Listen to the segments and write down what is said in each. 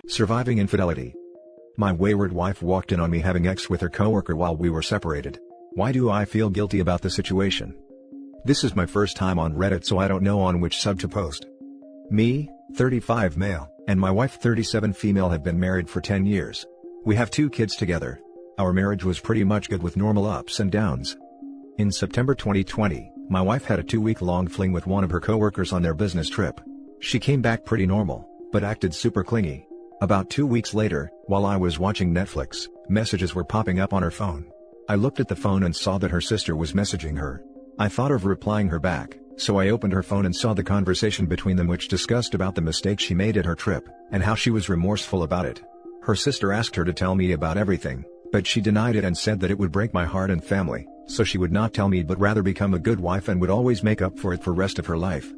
Surviving infidelity. My wayward wife walked in on me having sex with her coworker while we were separated. Why do I feel guilty about the situation? This is my first time on Reddit, so I don't know on which sub to post. Me, 35 male, and my wife 37 female have been married for 10 years. We have 2 kids together. Our marriage was pretty much good with normal ups and downs. In September 2020, my wife had a 2-week-long fling with one of her coworkers on their business trip. She came back pretty normal, but acted super clingy. About 2 weeks later, while I was watching Netflix, messages were popping up on her phone. I looked at the phone and saw that her sister was messaging her. I thought of replying her back, so I opened her phone and saw the conversation between them, which discussed about the mistake she made at her trip, and how she was remorseful about it. Her sister asked her to tell me about everything, but she denied it and said that it would break my heart and family, so she would not tell me but rather become a good wife and would always make up for it for rest of her life.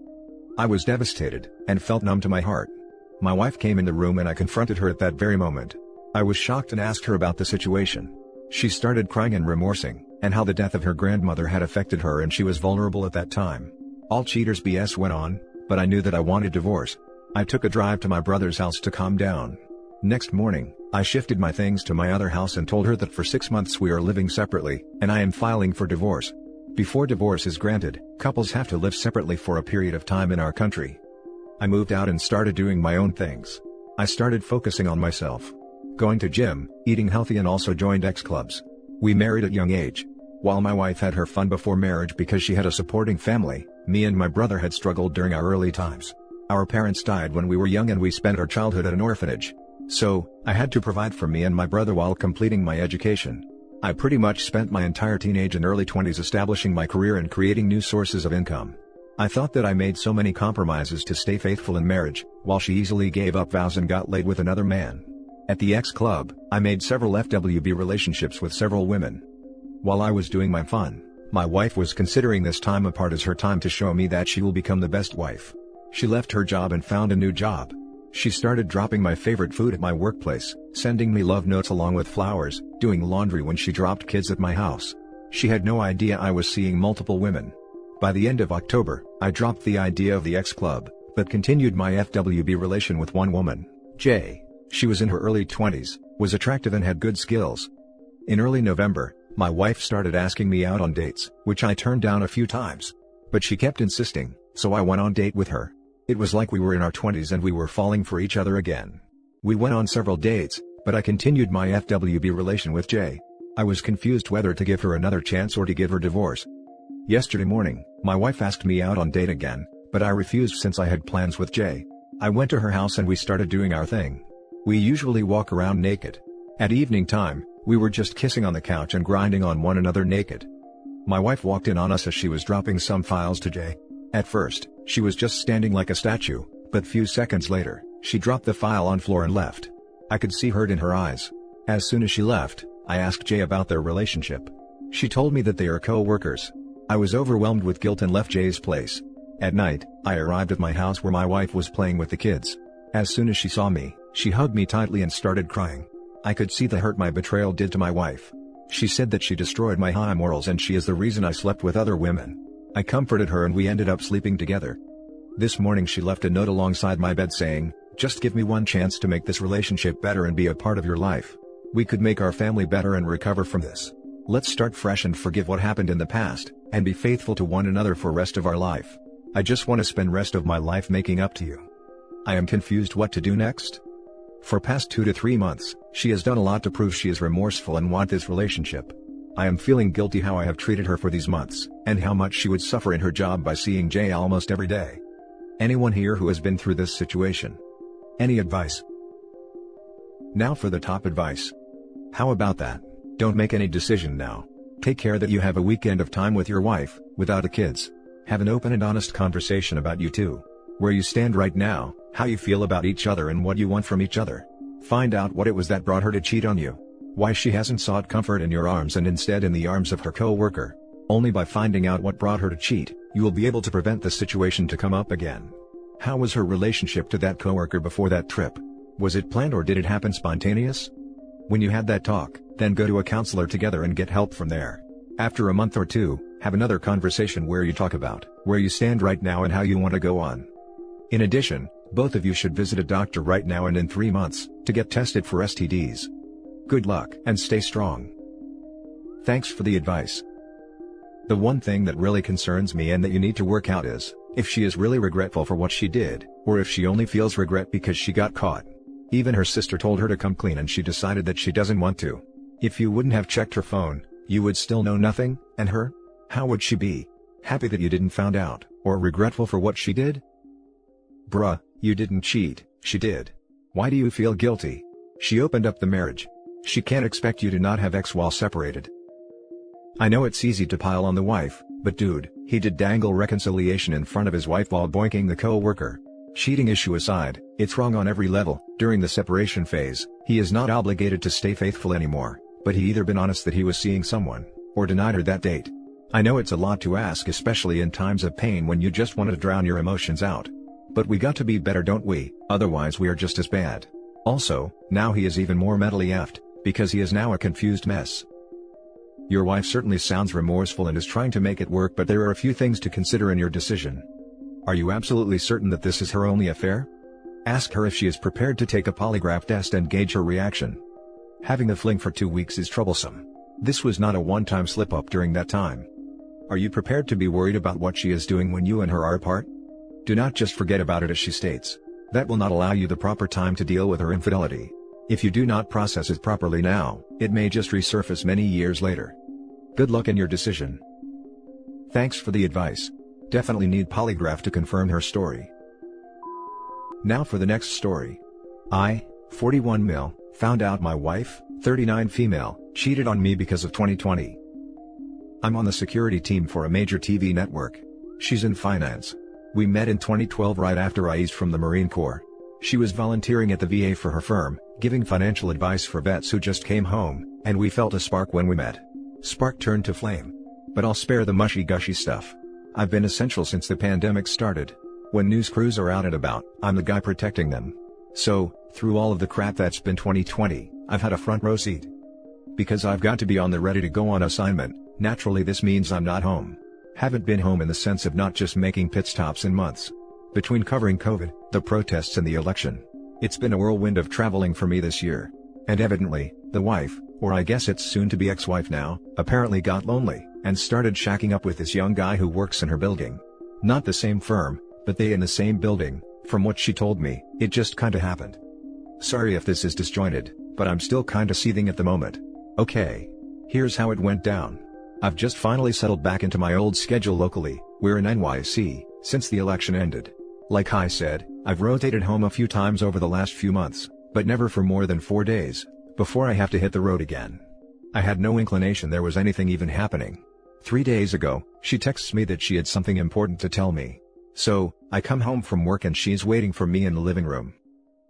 I was devastated, and felt numb to my heart. My wife came in the room and I confronted her at that very moment. I was shocked and asked her about the situation. She started crying and remorsing, and how the death of her grandmother had affected her and she was vulnerable at that time. All cheaters BS went on, but I knew that I wanted divorce. I took a drive to my brother's house to calm down. Next morning, I shifted my things to my other house and told her that for 6 months we are living separately, and I am filing for divorce. Before divorce is granted, couples have to live separately for a period of time in our country. I moved out and started doing my own things. I started focusing on myself. Going to gym, eating healthy, and also joined X clubs. We married at young age. While my wife had her fun before marriage because she had a supporting family, me and my brother had struggled during our early times. Our parents died when we were young and we spent our childhood at an orphanage. So, I had to provide for me and my brother while completing my education. I pretty much spent my entire teenage and early 20s establishing my career and creating new sources of income. I thought that I made so many compromises to stay faithful in marriage, while she easily gave up vows and got laid with another man. At the X Club, I made several FWB relationships with several women. While I was doing my fun, my wife was considering this time apart as her time to show me that she will become the best wife. She left her job and found a new job. She started dropping my favorite food at my workplace, sending me love notes along with flowers, doing laundry when she dropped kids at my house. She had no idea I was seeing multiple women. By the end of October, I dropped the idea of the X Club, but continued my FWB relation with one woman, Jay. She was in her early 20s, was attractive and had good skills. In early November, my wife started asking me out on dates, which I turned down a few times. But she kept insisting, so I went on date with her. It was like we were in our 20s and we were falling for each other again. We went on several dates, but I continued my FWB relation with Jay. I was confused whether to give her another chance or to give her divorce. Yesterday morning, my wife asked me out on date again, but I refused since I had plans with Jay. I went to her house and we started doing our thing. We usually walk around naked. At evening time, we were just kissing on the couch and grinding on one another naked. My wife walked in on us as she was dropping some files to Jay. At first, she was just standing like a statue, but few seconds later, she dropped the file on floor and left. I could see hurt in her eyes. As soon as she left, I asked Jay about their relationship. She told me that they are co-workers. I was overwhelmed with guilt and left Jay's place. At night, I arrived at my house where my wife was playing with the kids. As soon as she saw me, she hugged me tightly and started crying. I could see the hurt my betrayal did to my wife. She said that she destroyed my high morals and she is the reason I slept with other women. I comforted her and we ended up sleeping together. This morning she left a note alongside my bed saying, "Just give me one chance to make this relationship better and be a part of your life. We could make our family better and recover from this. Let's start fresh and forgive what happened in the past, and be faithful to one another for rest of our life. I just want to spend rest of my life making up to you." I am confused what to do next. For past 2 to 3 months, she has done a lot to prove she is remorseful and want this relationship. I am feeling guilty how I have treated her for these months, and how much she would suffer in her job by seeing Jay almost every day. Anyone here who has been through this situation? Any advice? Now for the top advice. How about that? Don't make any decision now. Take care that you have a weekend of time with your wife, without the kids. Have an open and honest conversation about you two. Where you stand right now, how you feel about each other and what you want from each other. Find out what it was that brought her to cheat on you. Why she hasn't sought comfort in your arms and instead in the arms of her co-worker. Only by finding out what brought her to cheat, you will be able to prevent the situation to come up again. How was her relationship to that co-worker before that trip? Was it planned or did it happen spontaneous? When you had that talk, then go to a counselor together and get help from there. After a month or two, have another conversation where you talk about where you stand right now and how you want to go on. In addition, Both of you should visit a doctor right now and in 3 months, to get tested for STDs. Good luck and stay strong. Thanks for the advice. The one thing that really concerns me and that you need to work out is, if she is really regretful for what she did, or if she only feels regret because she got caught. Even her sister told her to come clean and she decided that she doesn't want to. If you wouldn't have checked her phone, you would still know nothing, and her? How would she be? Happy that you didn't found out, or regretful for what she did? Bruh, you didn't cheat, she did. Why do you feel guilty? She opened up the marriage. She can't expect you to not have ex while separated. I know it's easy to pile on the wife, but dude, he did dangle reconciliation in front of his wife while boinking the co-worker. Cheating issue aside, it's wrong on every level. During the separation phase, he is not obligated to stay faithful anymore, but he either been honest that he was seeing someone, or denied her that date. I know it's a lot to ask, especially in times of pain when you just want to drown your emotions out. But we got to be better, don't we? Otherwise we are just as bad. Also, now he is even more mentally effed, because he is now a confused mess. Your wife certainly sounds remorseful and is trying to make it work, but there are a few things to consider in your decision. Are you absolutely certain that this is her only affair? Ask her if she is prepared to take a polygraph test and gauge her reaction. Having the fling for 2 weeks is troublesome. This was not a one-time slip-up during that time. Are you prepared to be worried about what she is doing when you and her are apart? Do not just forget about it, as she states. That will not allow you the proper time to deal with her infidelity. If you do not process it properly now, it may just resurface many years later. Good luck in your decision. Thanks for the advice. Definitely need polygraph to confirm her story. Now for the next story. I, 41 male, found out my wife, 39 female, cheated on me because of 2020. I'm on the security team for a major TV network. She's in finance. We met in 2012 right after I eased from the Marine Corps. She was volunteering at the VA for her firm, giving financial advice for vets who just came home, and we felt a spark when we met. Spark turned to flame. But I'll spare the mushy-gushy stuff. I've been essential since the pandemic started. When news crews are out and about, I'm the guy protecting them. So, through all of the crap that's been 2020, I've had a front row seat. Because I've got to be on the ready to go on assignment, naturally this means I'm not home. Haven't been home in the sense of not just making pit stops in months. Between covering COVID, the protests and the election, it's been a whirlwind of traveling for me this year. And evidently, the wife, or I guess it's soon to be ex-wife now, apparently got lonely, and started shacking up with this young guy who works in her building. Not the same firm, but they in the same building. From what she told me, it just kinda happened. Sorry if this is disjointed, but I'm still kinda seething at the moment. Okay. Here's how it went down. I've just finally settled back into my old schedule locally. We're in NYC, since the election ended. Like I said, I've rotated home a few times over the last few months, but never for more than 4 days, before I have to hit the road again. I had no inclination there was anything even happening. 3 days ago, she texts me that she had something important to tell me. So, I come home from work and she's waiting for me in the living room.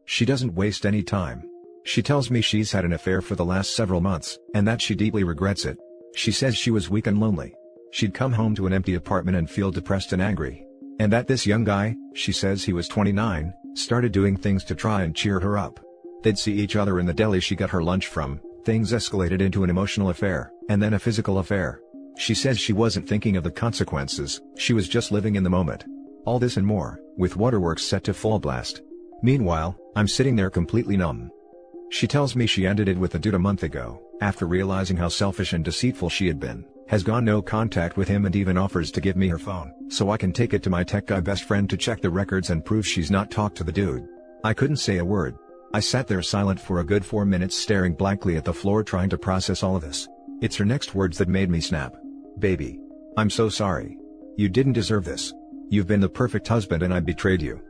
She doesn't waste any time. She tells me she's had an affair for the last several months, and that she deeply regrets it. She says she was weak and lonely. She'd come home to an empty apartment and feel depressed and angry. And that this young guy, she says he was 29, started doing things to try and cheer her up. They'd see each other in the deli she got her lunch from, things escalated into an emotional affair, and then a physical affair. She says she wasn't thinking of the consequences, she was just living in the moment. All this and more, with waterworks set to full blast. Meanwhile, I'm sitting there completely numb. She tells me she ended it with a dude a month ago, after realizing how selfish and deceitful she had been, has gone no contact with him and even offers to give me her phone, so I can take it to my tech guy best friend to check the records and prove she's not talked to the dude. I couldn't say a word. I sat there silent for a good 4 minutes staring blankly at the floor trying to process all of this. It's her next words that made me snap. Baby. I'm so sorry. You didn't deserve this. You've been the perfect husband and I betrayed you.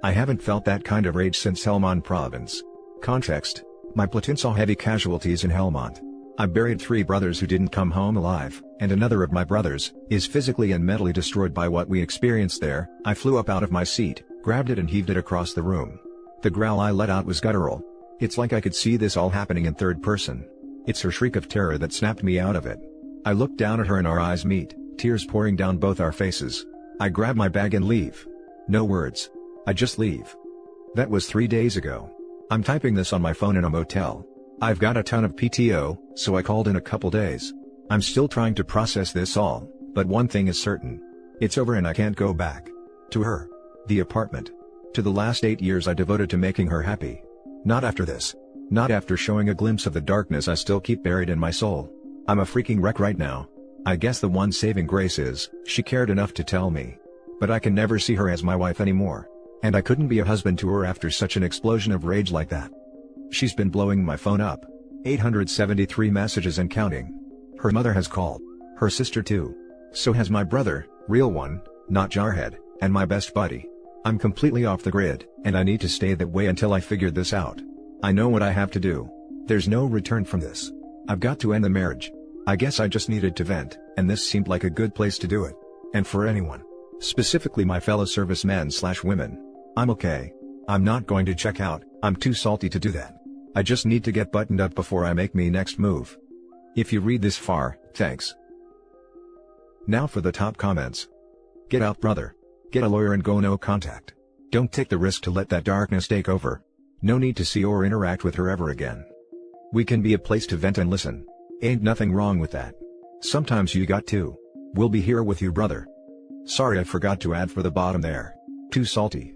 I haven't felt that kind of rage since Helmand Province. Context: my platoon saw heavy casualties in Helmand. I buried 3 brothers who didn't come home alive, and another of my brothers is physically and mentally destroyed by what we experienced there. I flew up out of my seat, grabbed it and heaved it across the room. The growl I let out was guttural. It's like I could see this all happening in third person. It's her shriek of terror that snapped me out of it. I looked down at her and our eyes meet, tears pouring down both our faces. I grab my bag and leave. No words. I just leave. That was 3 days ago. I'm typing this on my phone in a motel. I've got a ton of PTO, so I called in a couple days. I'm still trying to process this all, but one thing is certain. It's over and I can't go back. To her. The apartment. To the last 8 years I devoted to making her happy. Not after this. Not after showing a glimpse of the darkness I still keep buried in my soul. I'm a freaking wreck right now. I guess the one saving grace is, she cared enough to tell me. But I can never see her as my wife anymore. And I couldn't be a husband to her after such an explosion of rage like that. She's been blowing my phone up. 873 messages and counting. Her mother has called. Her sister too. So has my brother, real one, not jarhead, and my best buddy. I'm completely off the grid, and I need to stay that way until I figure this out. I know what I have to do. There's no return from this. I've got to end the marriage. I guess I just needed to vent, and this seemed like a good place to do it. And for anyone, specifically my fellow servicemen/women, I'm okay. I'm not going to check out, I'm too salty to do that. I just need to get buttoned up before I make me next move. If you read this far, thanks. Now for the top comments. Get out, brother. Get a lawyer and go no contact. Don't take the risk to let that darkness take over. No need to see or interact with her ever again. We can be a place to vent and listen. Ain't nothing wrong with that. Sometimes you got to. We'll be here with you, brother. Sorry I forgot to add for the bottom there. Too salty.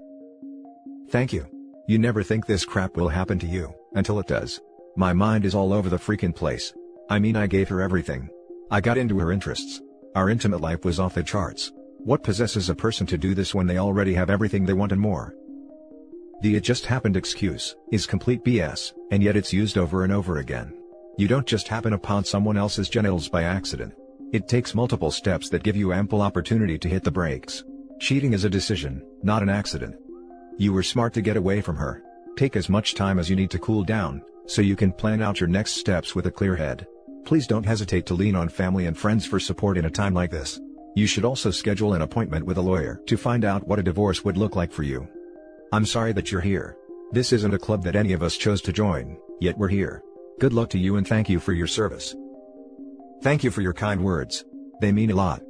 Thank you. You never think this crap will happen to you, until it does. My mind is all over the freaking place. I mean, I gave her everything. I got into her interests. Our intimate life was off the charts. What possesses a person to do this when they already have everything they want and more? The "it just happened" excuse is complete BS, and yet it's used over and over again. You don't just happen upon someone else's genitals by accident. It takes multiple steps that give you ample opportunity to hit the brakes. Cheating is a decision, not an accident. You were smart to get away from her. Take as much time as you need to cool down, so you can plan out your next steps with a clear head. Please don't hesitate to lean on family and friends for support in a time like this. You should also schedule an appointment with a lawyer to find out what a divorce would look like for you. I'm sorry that you're here. This isn't a club that any of us chose to join, yet we're here. Good luck to you and thank you for your service. Thank you for your kind words. They mean a lot.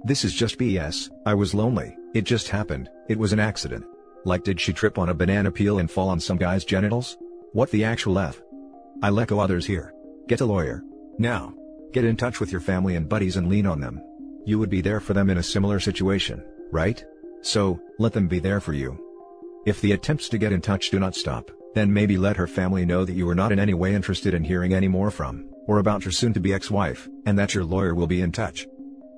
This is just BS. I was lonely, it just happened, it was an accident. Like, did she trip on a banana peel and fall on some guy's genitals? What the actual F? I let go others here. Get a lawyer. Now. Get in touch with your family and buddies and lean on them. You would be there for them in a similar situation, right? So, let them be there for you. If the attempts to get in touch do not stop, then maybe let her family know that you are not in any way interested in hearing any more from, or about your soon-to-be ex-wife, and that your lawyer will be in touch.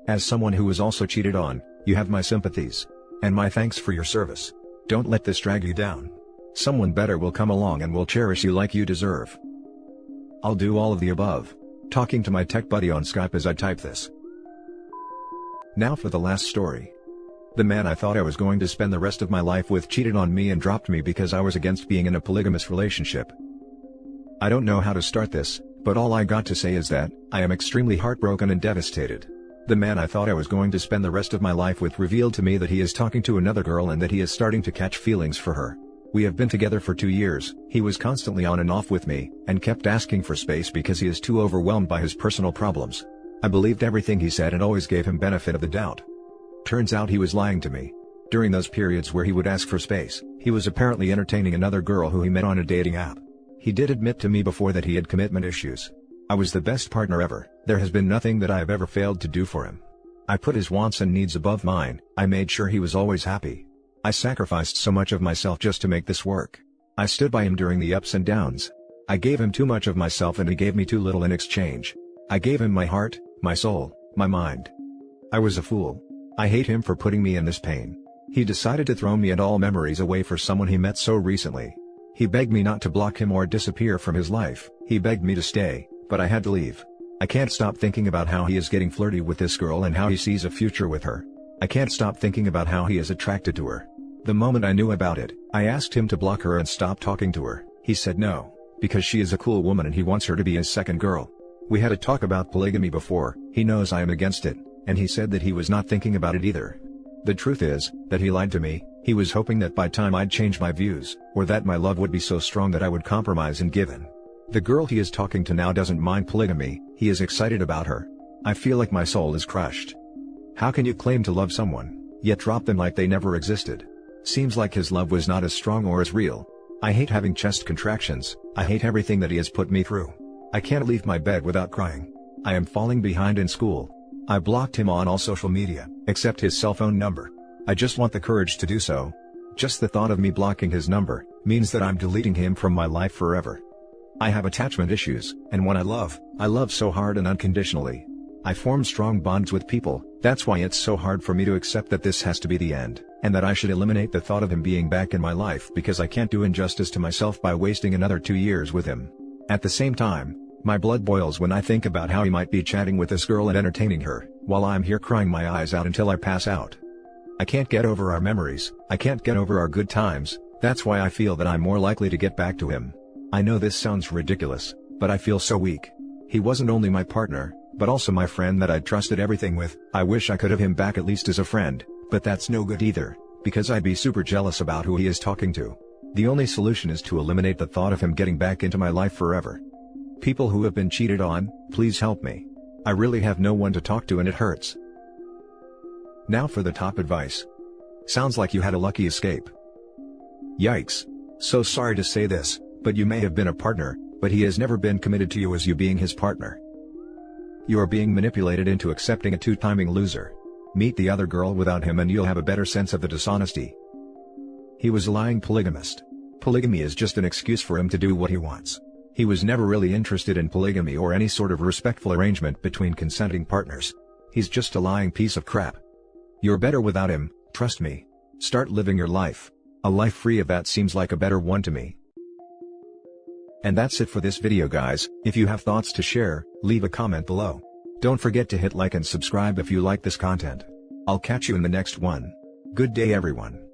As someone who was also cheated on, you have my sympathies. And my thanks for your service. Don't let this drag you down. Someone better will come along and will cherish you like you deserve. I'll do all of the above. Talking to my tech buddy on Skype as I type this. Now for the last story. The man I thought I was going to spend the rest of my life with cheated on me and dropped me because I was against being in a polygamous relationship. I don't know how to start this, but all I got to say is that I am extremely heartbroken and devastated. The man I thought I was going to spend the rest of my life with revealed to me that he is talking to another girl and that he is starting to catch feelings for her. We have been together for 2 years, he was constantly on and off with me, and kept asking for space because he is too overwhelmed by his personal problems. I believed everything he said and always gave him benefit of the doubt. Turns out he was lying to me. During those periods where he would ask for space, he was apparently entertaining another girl who he met on a dating app. He did admit to me before that he had commitment issues. I was the best partner ever. There has been nothing that I have ever failed to do for him. I put his wants and needs above mine. I made sure he was always happy. I sacrificed so much of myself just to make this work. I stood by him during the ups and downs. I gave him too much of myself and he gave me too little in exchange. I gave him my heart, my soul, my mind. I was a fool. I hate him for putting me in this pain. He decided to throw me and all memories away for someone he met so recently. He begged me not to block him or disappear from his life. He begged me to stay, but I had to leave. I can't stop thinking about how he is getting flirty with this girl and how he sees a future with her. I can't stop thinking about how he is attracted to her. The moment I knew about it, I asked him to block her and stop talking to her. He said no, because she is a cool woman and he wants her to be his second girl. We had a talk about polygamy before. He knows I am against it, and he said that he was not thinking about it either. The truth is, that he lied to me. He was hoping that by time I'd change my views, or that my love would be so strong that I would compromise and give in. The girl he is talking to now doesn't mind polygamy, he is excited about her. I feel like my soul is crushed. How can you claim to love someone, yet drop them like they never existed? Seems like his love was not as strong or as real. I hate having chest contractions. I hate everything that he has put me through. I can't leave my bed without crying. I am falling behind in school. I blocked him on all social media, except his cell phone number. I just want the courage to do so. Just the thought of me blocking his number means that I'm deleting him from my life forever. I have attachment issues, and when I love so hard and unconditionally. I form strong bonds with people. That's why it's so hard for me to accept that this has to be the end, and that I should eliminate the thought of him being back in my life because I can't do injustice to myself by wasting another 2 years with him. At the same time, my blood boils when I think about how he might be chatting with this girl and entertaining her, while I'm here crying my eyes out until I pass out. I can't get over our memories, I can't get over our good times. That's why I feel that I'm more likely to get back to him. I know this sounds ridiculous, but I feel so weak. He wasn't only my partner, but also my friend that I'd trusted everything with. I wish I could have him back at least as a friend, but that's no good either, because I'd be super jealous about who he is talking to. The only solution is to eliminate the thought of him getting back into my life forever. People who have been cheated on, please help me. I really have no one to talk to and it hurts. Now for the top advice. Sounds like you had a lucky escape. Yikes. So sorry to say this, but you may have been a partner, but he has never been committed to you as you being his partner. You are being manipulated into accepting a two-timing loser. Meet the other girl without him and you'll have a better sense of the dishonesty. He was a lying polygamist. Polygamy is just an excuse for him to do what he wants. He was never really interested in polygamy or any sort of respectful arrangement between consenting partners. He's just a lying piece of crap. You're better without him, trust me. Start living your life. A life free of that seems like a better one to me. And that's it for this video guys. If you have thoughts to share, leave a comment below. Don't forget to hit like and subscribe if you like this content. I'll catch you in the next one. Good day everyone.